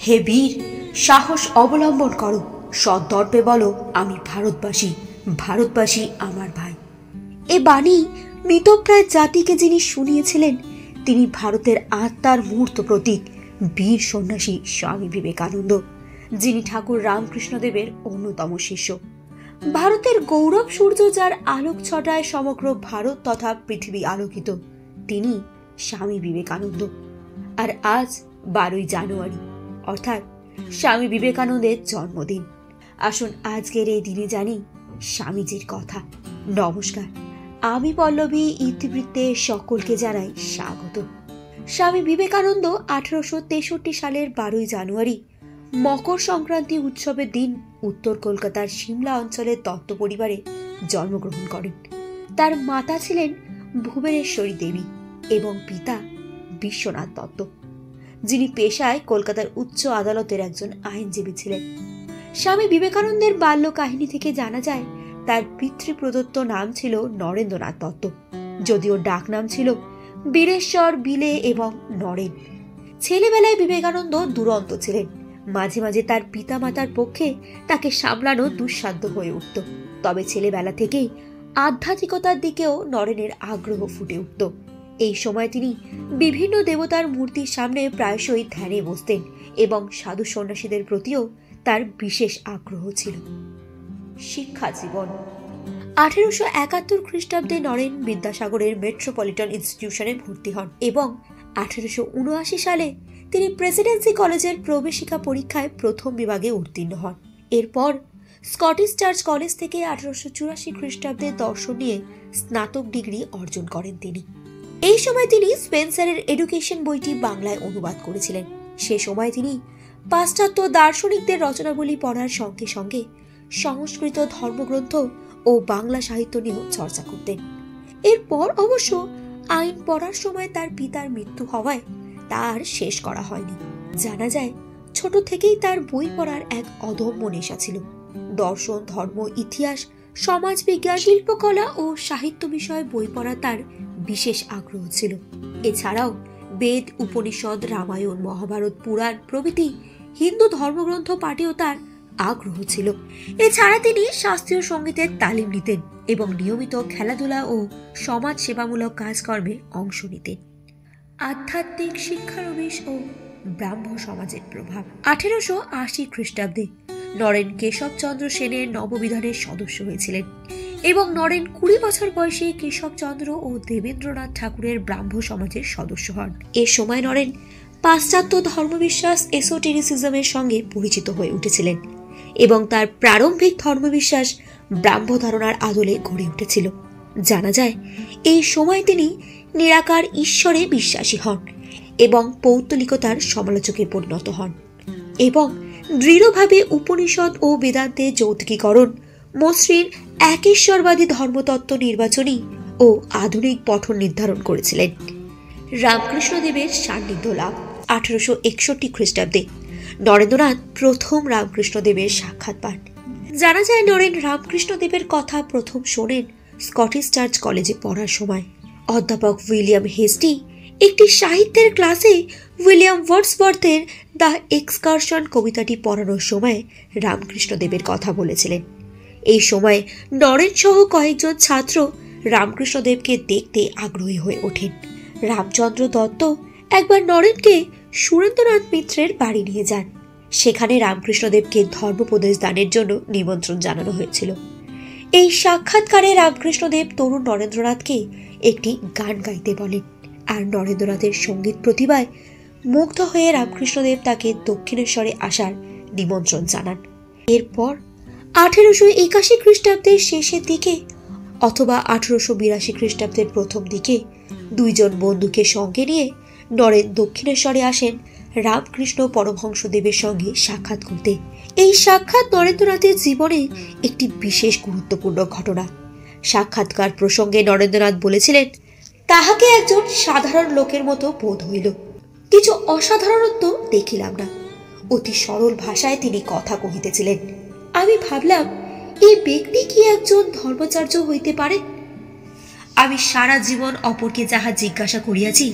হে বীর, সাহস অবলম্বন করো, সদর্পে বলো আমি ভারতবাসী, ভারতবাসী আমার ভাই। এ বাণী মৃতপ্রায় জাতিকে যিনি শুনিয়েছিলেন তিনি ভারতের আত্মার মূর্ত প্রতীক বীর সন্ন্যাসী স্বামী বিবেকানন্দ, যিনি ঠাকুর রামকৃষ্ণদেবের অন্যতম শিষ্য। ভারতের গৌরব সূর্য, যার আলোক ছটায় সমগ্র ভারত তথা পৃথিবী আলোকিত, তিনি স্বামী বিবেকানন্দ। আর আজ 12ই জানুয়ারি, অর্থাৎ স্বামী বিবেকানন্দের জন্মদিন। আসুন আজকের এই দিনে জানি স্বামীজির কথা। নমস্কার, আমি পল্লবী। ইতিবৃত্তে সকলকে জানাই স্বাগত। স্বামী বিবেকানন্দ 1863 সালের 12ই জানুয়ারি মকর সংক্রান্তি উৎসবের দিন উত্তর কলকাতার সিমলা অঞ্চলের দত্ত পরিবারে জন্মগ্রহণ করেন। তার মাতা ছিলেন ভুবনেশ্বরী দেবী এবং পিতা বিশ্বনাথ দত্ত, যিনি পেশায় কলকাতার উচ্চ আদালতের একজন আইনজীবী ছিলেন। স্বামী বিবেকানন্দের বাল্য কাহিনী থেকে জানা যায় তার পিতৃপ্রদত্ত নাম ছিল নরেন্দ্রনাথ দত্ত, যদিও ডাক নাম ছিল বীরেশ্বর, বিলে এবং নরেন। ছেলেবেলায় বিবেকানন্দ দুরন্ত ছিলেন। মাঝে মাঝে তার পিতামাতার পক্ষে তাকে সামলানো দুঃসাধ্য হয়ে উঠত। তবে ছেলেবেলা থেকেই আধ্যাত্মিকতার দিকেও নরেনের আগ্রহ ফুটে উঠত। এই সময় তিনি বিভিন্ন দেবতার মূর্তির সামনে প্রায়শই ধ্যানে বসতেন এবং সাধু সন্ন্যাসীদের প্রতিও তার বিশেষ আগ্রহ ছিল। শিক্ষা জীবন। 1871 খ্রিস্টাব্দে নরেন বিদ্যাসাগরের মেট্রোপলিটন ইনস্টিটিউশনে ভর্তি হন এবং 1879 সালে তিনি প্রেসিডেন্সি কলেজের প্রবেশিকা পরীক্ষায় প্রথম বিভাগে উত্তীর্ণ হন। এরপর স্কটিশ চার্চ কলেজ থেকে 1884 খ্রিস্টাব্দে দর্শন নিয়ে স্নাতক ডিগ্রি অর্জন করেন তিনি। এই সময় তিনি স্পেন্সারের এডুকেশন বইটি বাংলায় অনুবাদ করেছিলেন। সে সময় তিনি পাশ্চাত্য দার্শনিকদের রচনাবলী পড়ার সঙ্গে সঙ্গে সংস্কৃত ধর্মগ্রন্থ ও বাংলা সাহিত্য নিয়েও চর্চা করতেন। এরপর অবশ্য আইন পড়ার সময় তার পিতার মৃত্যু হওয়ায় তার শেষ করা হয়নি। জানা যায় ছোট থেকেই তার বই পড়ার এক অদম্য নেশা ছিল। দর্শন, ধর্ম, ইতিহাস, সমাজবিজ্ঞান, শিল্পকলা ও সাহিত্য বিষয়ে বই পড়া তার বিশেষ আগ্রহ ছিল। এছাড়াও বেদ, উপনিষদ, রামায়ণ, মহাভারত, পুরাণ প্রভৃতি হিন্দু ধর্মগ্রন্থ পাঠেও তার আগ্রহ ছিল। এছাড়া তিনি শাস্ত্রীয় সঙ্গীতের তালিম নিতেন এবং নিয়মিত খেলাধুলা ও সমাজ সেবামূলক কাজকর্মে অংশ নিতেন। আধ্যাত্মিক শিক্ষানবিশ ও ব্রাহ্ম সমাজের প্রভাব। 1880 খ্রিস্টাব্দে নরেন কেশবচন্দ্র সেনের নববিধানের সদস্য হয়েছিলেন এবং নরেন 20 বছর বয়সে কেশবচন্দ্র ও দেবেন্দ্রনাথ ঠাকুরের ব্রাহ্ম সমাজের সদস্য হন। এ সময় নরেন পাশ্চাত্য ধর্মবিশ্বাস এসোটেরিসিজমের সঙ্গে পরিচিত হয়ে উঠেছিলেন এবং তার প্রারম্ভিক ধর্মবিশ্বাস ব্রাহ্ম ধারণার আদলে গড়ে উঠেছিল। জানা যায় এই সময় তিনি নিরাকার ঈশ্বরে বিশ্বাসী হন এবং পৌত্তলিকতার সমালোচকে পরিণত হন এবং দৃঢ়ভাবে উপনিষদ ও বেদান্তের যৌতিকীকরণ, মসৃণ একেশ্বরবাদী ধর্মতত্ত্ব নির্বাচনী ও আধুনিক পঠন নির্ধারণ করেছিলেন। রামকৃষ্ণদেবের সান্নিধ্য লাভ। 1861 খ্রিস্টাব্দে নরেন্দ্রনাথ প্রথম রামকৃষ্ণদেবের সাক্ষাৎ পান। জানা যায় নরেন রামকৃষ্ণদেবের কথা প্রথম শোনেন স্কটিশ চার্চ কলেজে পড়ার সময়। অধ্যাপক উইলিয়াম হেস্টি একটি সাহিত্যের ক্লাসে উইলিয়াম ওয়ার্ডসওয়ার্থের দ্য এক্সকারশন কবিতাটি পড়ানোর সময় রামকৃষ্ণদেবের কথা বলেছিলেন। এই সময় নরেন সহ কয়েকজন ছাত্র রামকৃষ্ণদেবকে দেখতে আগ্রহী হয়ে ওঠেন। রামচন্দ্র দত্ত একবার নরেনকে সুরেন্দ্রনাথ মিত্রের বাড়ি নিয়ে যান। সেখানে রামকৃষ্ণদেবকে ধর্মোপদেশ দানের জন্য নিমন্ত্রণ জানানো হয়েছিল। এই সাক্ষাৎকারে রামকৃষ্ণদেব তরুণ নরেন্দ্রনাথকে একটি গান গাইতে বলেন, আর নরেন্দ্রনাথের সঙ্গীত প্রতিভায় মুগ্ধ হয়ে রামকৃষ্ণদেব তাকে দক্ষিণেশ্বরে আসার নিমন্ত্রণ জানান। এরপর 1881 খ্রিস্টাব্দের শেষের দিকে অথবা 1882 খ্রিস্টাব্দের প্রথম দিকে দুইজন বন্ধুকে সঙ্গে নিয়ে নরেন দক্ষিণেশ্বরে আসেন রামকৃষ্ণ পরমহংসদেবের সঙ্গে সাক্ষাৎ করতে। এই সাক্ষাৎ নরেন্দ্রনাথের জীবনে একটি বিশেষ গুরুত্বপূর্ণ ঘটনা। সাক্ষাৎকার প্রসঙ্গে নরেন্দ্রনাথ বলেছিলেন, তাহাকে একজন সাধারণ লোকের মতো বোধ হইল, কিছু অসাধারণত্ব দেখিলাম না। অতি সরল ভাষায় তিনি কথা কহিতেছিলেন। আমি ভাবলাম, এই ব্যক্তি কি একজন ধর্মাচার্য হইতে পারে? আমি সারা জীবন অপরকে যাহা জিজ্ঞাসা করিয়াছি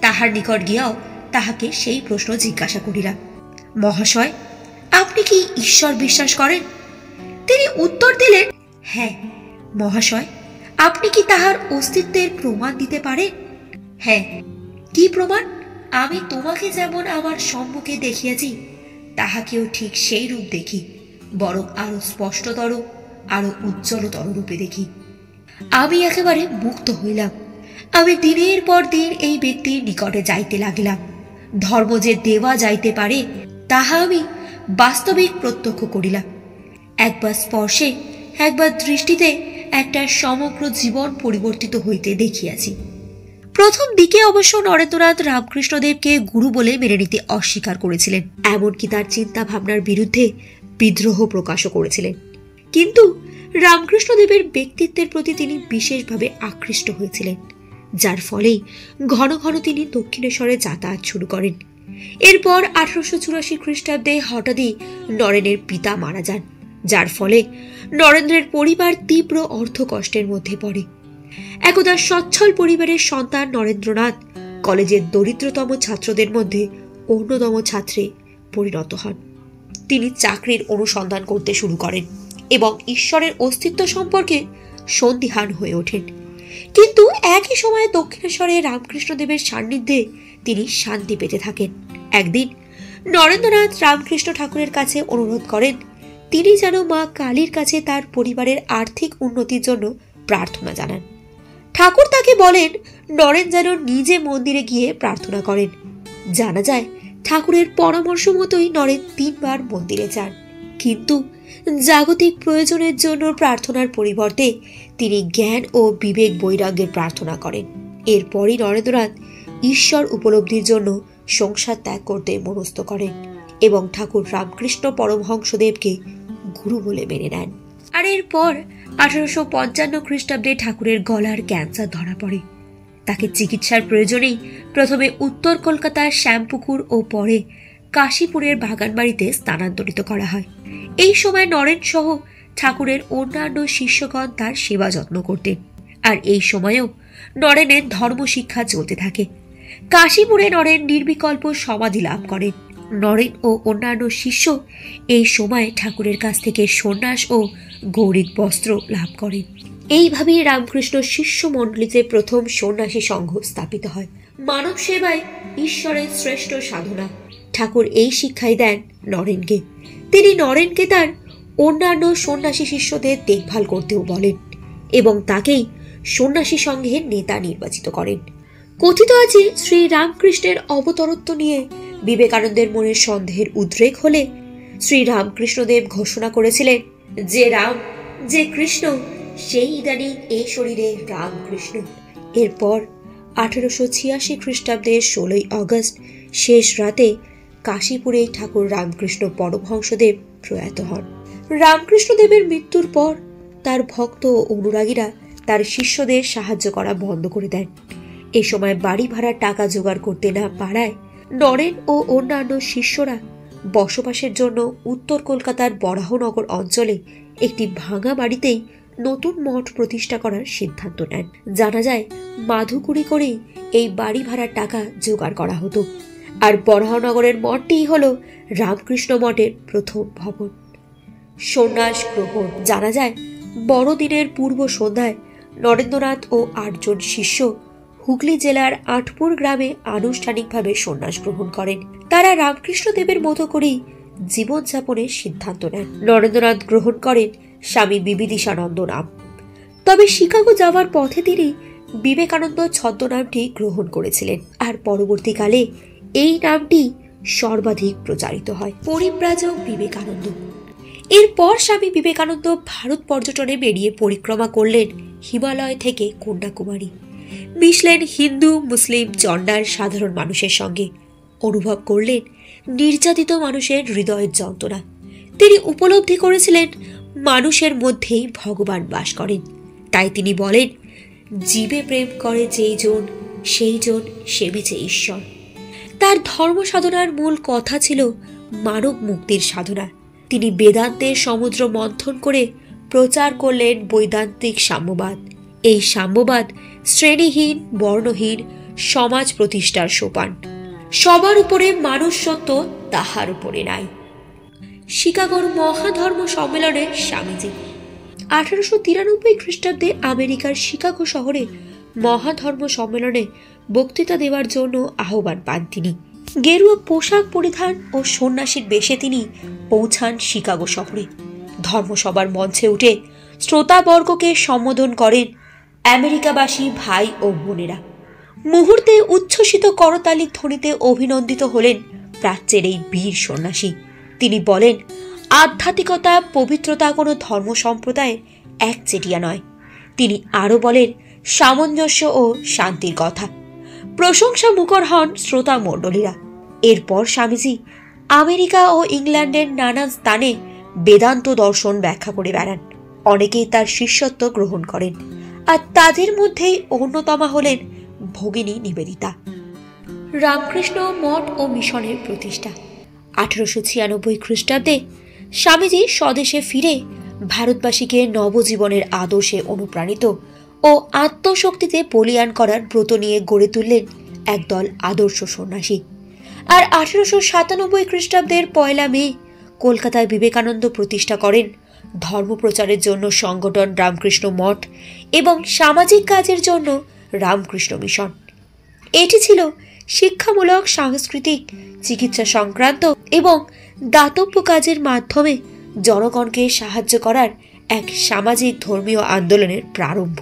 তাহার নিকট গিয়াও তাহাকে সেই প্রশ্ন জিজ্ঞাসা করিলাম। মহাশয়, আপনি কি ঈশ্বর বিশ্বাস করেন? তিনি উত্তর দিলেন, হ্যাঁ মহাশয়। আপনি কি তাহার অস্তিত্বের প্রমাণ দিতে পারেন? হ্যাঁ। কি প্রমাণ? আমি তোমাকে যেমন আমার সম্মুখে দেখিয়াছি, তাহাকেও ঠিক সেই রূপ দেখি, বরং আরো স্পষ্টতর, আরো উজ্জ্বলতর রূপে দেখি। আমি একেবারে মুক্ত হইলাম। আমি দিনের পর দিন এই ব্যক্তির নিকটে যাইতে লাগিলাম। ধর্ম যে দেওয়া যাইতে পারে, তাহা আমি বাস্তবিক প্রত্যক্ষ করিলাম। একবার স্পর্শে, একবার দৃষ্টিতে একটা সমগ্র জীবন পরিবর্তিত হইতে দেখিয়াছি। প্রথম দিকে অবশ্য নরেন্দ্রনাথ রামকৃষ্ণদেবকে গুরু বলে মেনে নিতে অস্বীকার করেছিলেন, এমনকি তার চিন্তা ভাবনার বিরুদ্ধে বিদ্রোহ প্রকাশও করেছিলেন। কিন্তু রামকৃষ্ণদেবের ব্যক্তিত্বের প্রতি তিনি বিশেষভাবে আকৃষ্ট হয়েছিলেন, যার ফলে ঘন ঘন তিনি দক্ষিণেশ্বরে যাতায়াত শুরু করেন। এরপর 1884 খ্রিস্টাব্দে হঠাৎই নরেনের পিতা মারা যান, যার ফলে নরেন্দ্রের পরিবার তীব্র অর্থকষ্টের মধ্যে পড়ে। একদা সচ্ছল পরিবারের সন্তান নরেন্দ্রনাথ কলেজের দরিদ্রতম ছাত্রদের মধ্যে অন্যতম ছাত্রে পরিণত হন। তিনি চাকরির অনুসন্ধান করতে শুরু করেন এবং ঈশ্বরের অস্তিত্ব সম্পর্কে সন্দিহান হয়ে ওঠেন। কিন্তু একই সময়ে দক্ষিণেশ্বরে রামকৃষ্ণদেবের সান্নিধ্যে তিনি শান্তি পেতে থাকেন। একদিন নরেন্দ্রনাথ রামকৃষ্ণ ঠাকুরের কাছে অনুরোধ করেন তিনি যেন মা কালীর কাছে তার পরিবারের আর্থিক উন্নতির জন্য প্রার্থনা জানান। ঠাকুর তাকে বলেন নরেন যেন নিজে মন্দিরে গিয়ে প্রার্থনা করেন। জানা যায় ঠাকুরের পরামর্শ মতোই নরেন 3 বার মন্দিরে যান, কিন্তু জাগতিক প্রয়োজনের জন্য প্রার্থনার পরিবর্তে তিনি জ্ঞান ও বিবেক বৈরাগ্যের প্রার্থনা করেন। এরপরই নরেন্দ্রনাথ ঈশ্বর উপলব্ধির জন্য সংসার ত্যাগ করতে মনস্থ করেন এবং ঠাকুর রামকৃষ্ণ পরমহংসদেবকে গুরু বলে মেনে নেন। আর এরপর 1855 খ্রিস্টাব্দে ঠাকুরের গলার ক্যান্সার ধরা পড়ে। তাকে চিকিৎসার প্রয়োজনেই প্রথমে উত্তর কলকাতার শ্যামপুকুর ও পরে কাশীপুরের বাগানবাড়িতে স্থানান্তরিত করা হয়। এই সময় নরেন সহ ঠাকুরের অন্যান্য শিষ্যগণ তার সেবা যত্ন করতেন, আর এই সময়েও নরেনের ধর্মশিক্ষা চলতে থাকে। কাশীপুরে নরেন নির্বিকল্প সমাধি লাভ করেন। নরেন ও অন্যান্য শিষ্য এই সময় ঠাকুরের কাছ থেকে সন্ন্যাস ও গৌরিক বস্ত্র লাভ করেন। এইভাবে রামকৃষ্ণ শিষ্য মণ্ডলীতে প্রথম সন্ন্যাসী সংঘ স্থাপিত হয়। মানব সেবায় ঈশ্বরের শ্রেষ্ঠ সাধনা। ঠাকুর এই শিক্ষাই দেন নরেনকে। তিনি নরেনকে তার অন্যান্য সন্ন্যাসী শিষ্যদের দেখভাল করতেও বলেন এবং তাকেই সন্ন্যাসী সংঘের নেতা নির্বাচিত করেন। কথিত আছে শ্রী রামকৃষ্ণের অবতরত্ব নিয়ে বিবেকানন্দের মনে সন্দেহের উদ্রেক হলে শ্রী রামকৃষ্ণদেব ঘোষণা করেছিলেন, যে রাম, যে কৃষ্ণ, সেই ইদানিং এই শরীরে রামকৃষ্ণ। এরপর 1886 খ্রিস্টাব্দের 16 আগস্ট শেষ রাতে কাশীপুরে ঠাকুর রামকৃষ্ণ পরমহংসদেব প্রয়াত হন। রামকৃষ্ণদেবের মৃত্যুর পর তার ভক্ত ও অনুরাগীরা তার শিষ্যদের সাহায্য করা বন্ধ করে দেন। এ সময় বাড়ি ভাড়ার টাকা জোগাড় করতে না পারায় নরেন ও অন্যান্য শিষ্যরা বসবাসের জন্য উত্তর কলকাতার বরাহনগর অঞ্চলে একটি ভাঙা বাড়িতেই নতুন মঠ প্রতিষ্ঠা করার সিদ্ধান্ত নেন। জানা যায় মাধুকুরি করেই এই বাড়ি ভাড়ার টাকা জোগাড় করা হতো, আর বরাহনগরের মঠটিই হল রামকৃষ্ণ মঠের প্রথম ভবন। সন্ন্যাস গ্রহণ। জানা যায় বড়দিনের পূর্ব সন্ধ্যায় নরেন্দ্রনাথ ও 8 জন শিষ্য হুগলি জেলার আটপুর গ্রামে আনুষ্ঠানিকভাবে সন্ন্যাস গ্রহণ করেন। তারা রামকৃষ্ণদেবের মতো করেই জীবনযাপনের সিদ্ধান্ত নেন। নরেন্দ্রনাথ গ্রহণ করেন স্বামী বিবিদিশানন্দ নাম। তবে শিকাগো যাওয়ার পথে তিনি বিবেকানন্দ ছদ্মনামটি গ্রহণ করেছিলেন, আর পরবর্তীকালে এই নামটি সর্বাধিক প্রচারিত হয়। পরিব্রাজক বিবেকানন্দ। এরপর স্বামী বিবেকানন্দ ভারত পর্যটনে বেরিয়ে পরিক্রমা করলেন হিমালয় থেকে কন্যাকুমারী। মিশলেন হিন্দু, মুসলিম, চণ্ডাল সাধারণ মানুষের সঙ্গে। অনুভব করলেন নির্যাতিত মানুষের হৃদয়ের যন্ত্রণা। তিনি উপলব্ধি করেছিলেন মানুষের মধ্যেই ভগবান বাস করেন। তাই তিনি বলেন, জীবে প্রেম করে যেই জন, সেই জন সেবিছে ঈশ্বর। তার ধর্ম সাধনার মূল কথা ছিল মানব মুক্তির সাধনা। তিনি বেদান্তের সমুদ্র মন্থন করে প্রচার করলেন বৈদান্তিক সাম্যবাদ। এই সাম্যবাদ শ্রেণীহীন, বর্ণহীন সমাজ প্রতিষ্ঠার সোপান। সবার উপরে মানুষ সত্য তাহার উপরে নাই। শিকাগোর মহাধর্ম সম্মেলনে স্বামীজি। 1893 খ্রিস্টাব্দে আমেরিকার শিকাগো শহরে মহাধর্ম সম্মেলনে বক্তৃতা দেওয়ার জন্য আহ্বান পান তিনি। গেরুয়া পোশাক পরিধান ও সন্ন্যাসীর বেশে তিনি পৌঁছান শিকাগো শহরে। ধর্মসভার মঞ্চে উঠে শ্রোতাবর্গকে সম্বোধন করেন আমেরিকাবাসী ভাই ও বোনেরা। মুহূর্তে উচ্ছ্বসিত করতালির ধ্বনিতে অভিনন্দিত হলেন প্রাচ্যের এই বীর সন্ন্যাসী। তিনি বলেন, আধ্যাত্মিকতা পবিত্রতা কোনো ধর্ম সম্প্রদায়ের একচেটিয়া নয়। তিনি আরও বলেন সামঞ্জস্য ও শান্তির কথা। প্রশংসা মুখর হন শ্রোতা মণ্ডলীরা। এরপর স্বামীজি আমেরিকা ও ইংল্যান্ডের নানান স্থানে বেদান্ত দর্শন ব্যাখ্যা করে বেড়ান। অনেকেই তার শিষ্যত্ব গ্রহণ করেন, আর তাদের মধ্যেই অন্যতমা হলেন ভগিনী নিবেদিতা। রামকৃষ্ণ মঠ ও মিশনের প্রতিষ্ঠা। 1896 খ্রিস্টাব্দে স্বামীজি স্বদেশে ফিরে ভারতবাসীকে নবজীবনের আদর্শে অনুপ্রাণিত ও আত্মশক্তিতে বলীয়ান করার ব্রত নিয়ে গড়ে তুললেন একদল আদর্শ সন্ন্যাসী। আর 1897 খ্রিস্টাব্দের 1 মে কলকাতায় বিবেকানন্দ প্রতিষ্ঠা করেন ধর্মপ্রচারের জন্য সংগঠন রামকৃষ্ণ মঠ এবং সামাজিক কাজের জন্য রামকৃষ্ণ মিশন। এটি ছিল শিক্ষামূলক, সাংস্কৃতিক, চিকিৎসা সংক্রান্ত এবং দাতব্য কাজের মাধ্যমে জনগণকে সাহায্য করার এক সামাজিক ধর্মীয় আন্দোলনের প্রারম্ভ।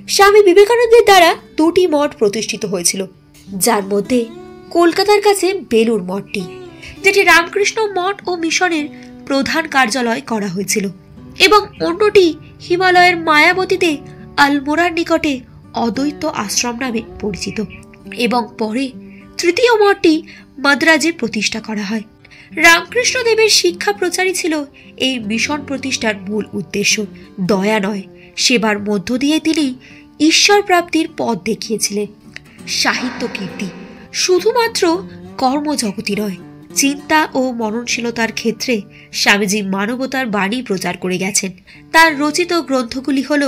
স্বামী বিবেকানন্দের দ্বারা 2টি মঠ প্রতিষ্ঠিত হয়েছিল, যার মধ্যে কলকাতার কাছে বেলুড় মঠটি, যেটি রামকৃষ্ণ মঠ ও মিশনের প্রধান কার্যালয় করা হয়েছিল, এবং অন্যটি হিমালয়ের মায়াবতীতে আলমোড়ার নিকটে অদ্বৈত আশ্রম নামে পরিচিত। এবং পরে 3য় মঠটি মাদ্রাজে প্রতিষ্ঠা করা হয়। রামকৃষ্ণ দেবের শিক্ষা প্রচারই ছিল এই মিশন প্রতিষ্ঠার মূল উদ্দেশ্য। দয়া নয়, সেবার মধ্য দিয়ে তিনি ঈশ্বর প্রাপ্তির পথ দেখিয়েছিলেন। সাহিত্য কীর্তি শুধুমাত্র কর্মজগতই নয়, চিন্তা ও মননশীলতার ক্ষেত্রে স্বামীজি মানবতার বাণী প্রচার করে গেছেন। তার রচিত গ্রন্থগুলি হল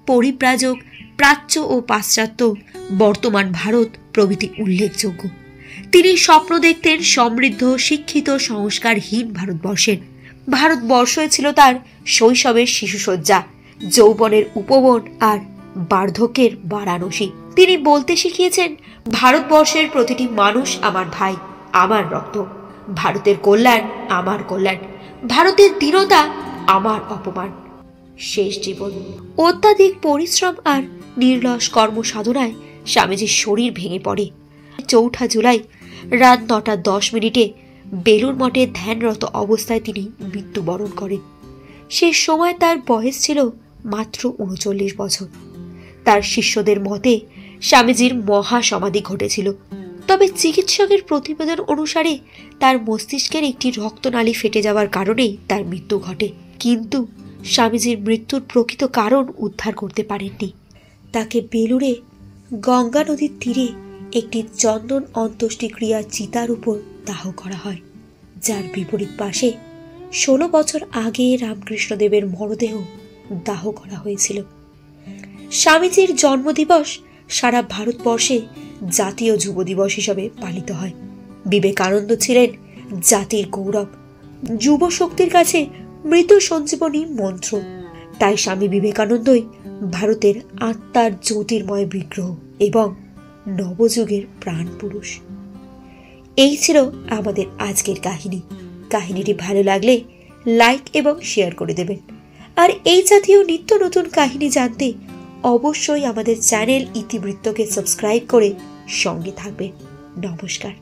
পরিব্রাজক, প্রাচ্য ও পাশ্চাত্য, বর্তমান ভারত প্রভৃতি উল্লেখযোগ্য। তিনি স্বপ্ন দেখতেন সমৃদ্ধ, শিক্ষিত, সংস্কারহীন ভারতবর্ষের। ভারতবর্ষই ছিল তার শৈশবের শিশুসজ্জা, যৌবনের উপবন আর বার্ধক্যের বারাণসী। তিনি বলতে শিখিয়েছেন, ভারতবর্ষের প্রতিটি মানুষ আমার ভাই, আমার রক্ত। ভারতের কল্যাণ আমার কল্যাণ, ভারতের দীনতা আমার অপমান। শেষ জীবন। অত্যাধিক পরিশ্রম আর নির্লস কর্মসাধনায় স্বামীজির শরীর ভেঙে পড়ে। 4 জুলাই রাত 9:10 বেলুড় মঠে ধ্যানরত অবস্থায় তিনি মৃত্যুবরণ করেন। সে সময় তার বয়স ছিল মাত্র 39 বছর। তার শিষ্যদের মতে স্বামীজির মহাসমাধি ঘটেছিল, তবে চিকিৎসকের প্রতিবেদন অনুসারে তার মস্তিষ্কের একটি রক্তনালী ফেটে যাওয়ার কারণেই তার মৃত্যু ঘটে। কিন্তু স্বামীজির মৃত্যুর প্রকৃত কারণ উদ্ধার করতে পারেননি। তাকে বেলুড়ে গঙ্গা নদীর তীরে একটি চন্দন অন্ত্যেষ্টিক্রিয়া চিতার উপর দাহ করা হয়, যার বিপরীত পাশে 16 বছর আগে রামকৃষ্ণদেবের মরদেহ দাহ করা হয়েছিল। স্বামীজির জন্মদিবস সারা ভারতবর্ষে জাতীয় যুব দিবস হিসাবে পালিত হয়। বিবেকানন্দ ছিলেন জাতির গৌরব, যুব শক্তির কাছে মৃত সঞ্জীবনী মন্ত্র। তাই স্বামী বিবেকানন্দই ভারতের আত্মার জ্যোতির্ময় বিগ্রহ এবং নবযুগের প্রাণ পুরুষ। এই ছিল আমাদের আজকের কাহিনী। কাহিনীটি ভালো লাগলে লাইক এবং শেয়ার করে দেবেন। আর এই জাতীয় নিত্য নতুন কাহিনী জানতে অবশ্যই আমাদের চ্যানেল ইতিবৃত্তকে সাবস্ক্রাইব করে সঙ্গে থাকবেন। নমস্কার।